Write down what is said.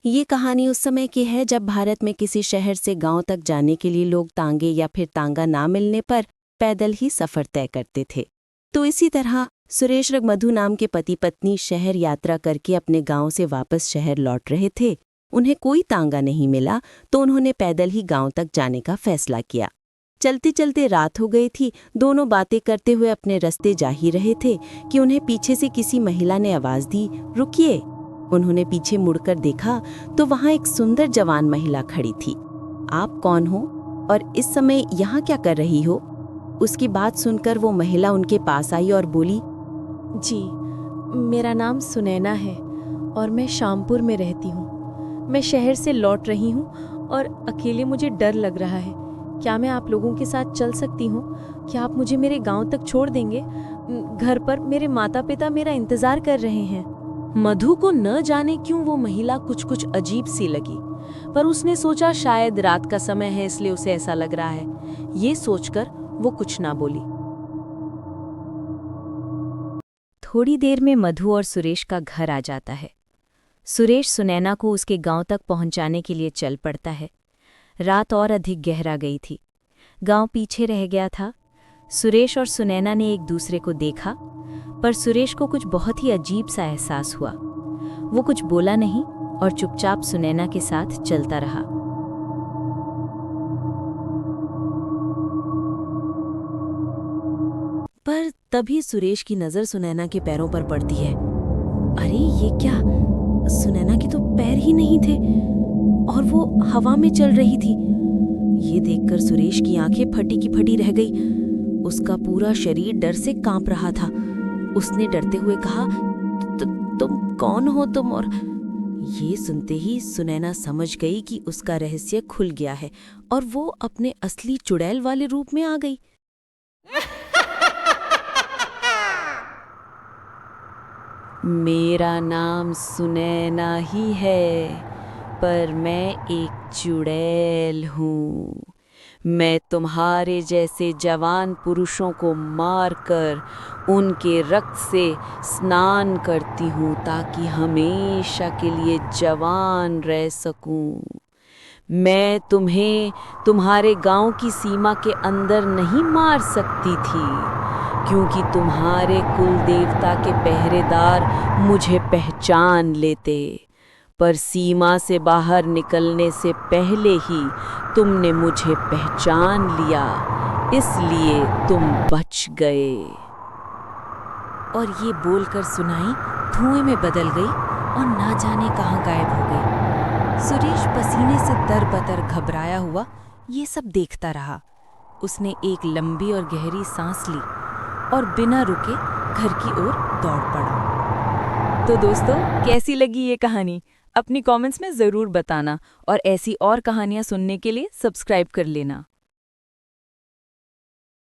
ये कहानी उस समय की है जब भारत में किसी शहर से गांव तक जाने के लिए लोग तांगे या फिर तांगा ना मिलने पर पैदल ही सफर तय करते थे। तो इसी तरह सुरेश और मधु नाम के पति पत्नी शहर यात्रा करके अपने गांव से वापस शहर लौट रहे थे। उन्हें कोई तांगा नहीं मिला तो उन्होंने पैदल ही गांव तक जाने का फैसला किया। चलते चलते रात हो गई थी। दोनों बातें करते हुए अपने रास्ते जा ही रहे थे कि उन्हें पीछे से किसी महिला ने आवाज दी, रुकिए। उन्होंने पीछे मुड़कर देखा तो वहां एक सुंदर जवान महिला खड़ी थी। आप कौन हो और इस समय यहाँ क्या कर रही हो? उसकी बात सुनकर वो महिला उनके पास आई और बोली, जी, मेरा नाम सुनैना है और मैं शामपुर में रहती हूँ। मैं शहर से लौट रही हूँ और अकेले मुझे डर लग रहा है। क्या मैं आप लोगों के साथ चल सकती हूँ? क्या आप मुझे मेरे गांव तक छोड़ देंगे? घर पर मेरे माता पिता मेरा इंतजार कर रहे हैं। मधु को न जाने क्यों वो महिला कुछ अजीब सी लगी, पर उसने सोचा शायद रात का समय है इसलिए उसे ऐसा लग रहा है। ये सोचकर वो कुछ ना बोली। थोड़ी देर में मधु और सुरेश का घर आ जाता है। सुरेश सुनैना को उसके गांव तक पहुंचाने के लिए चल पड़ता है। रात और अधिक गहरा गई थी। गांव पीछे रह गया था। सुरेश और सुनैना ने एक दूसरे को देखा, पर सुरेश को कुछ बहुत ही अजीब सा एहसास हुआ। वो कुछ बोला नहीं और चुपचाप सुनैना के साथ चलता रहा। पर तभी सुरेश की नजर सुनैना के पैरों पर पड़ती है। अरे ये क्या, सुनैना के तो पैर ही नहीं थे और वो हवा में चल रही थी। ये देखकर सुरेश की आंखें फटी की फटी रह गई। उसका पूरा शरीर डर से कांप रहा था। उसने डरते हुए कहा, तुम कौन हो तुम? और ये सुनते ही सुनैना समझ गई कि उसका रहस्य खुल गया है और वो अपने असली चुड़ैल वाले रूप में आ गई। मेरा नाम सुनैना ही है, पर मैं एक चुड़ैल हूँ। मैं तुम्हारे जैसे जवान पुरुषों को मारकर उनके रक्त से स्नान करती हूँ ताकि हमेशा के लिए जवान रह सकूँ। मैं तुम्हें तुम्हारे गांव की सीमा के अंदर नहीं मार सकती थी, क्योंकि तुम्हारे कुल देवता के पहरेदार मुझे पहचान लेते। पर सीमा से बाहर निकलने से पहले ही तुमने मुझे पहचान लिया, इसलिए तुम बच गए। और ये बोलकर सुनाई धुएं में बदल गई और ना जाने कहाँ गायब हो गई। सुरेश पसीने से तरबतर घबराया हुआ ये सब देखता रहा। उसने एक लंबी और गहरी सांस ली और बिना रुके घर की ओर दौड़ पड़ा। तो दोस्तों, कैसी लगी ये कहानी? अपनी कमेंट्स में ज़रूर बताना और ऐसी और कहानियाँ सुनने के लिए सब्सक्राइब कर लेना।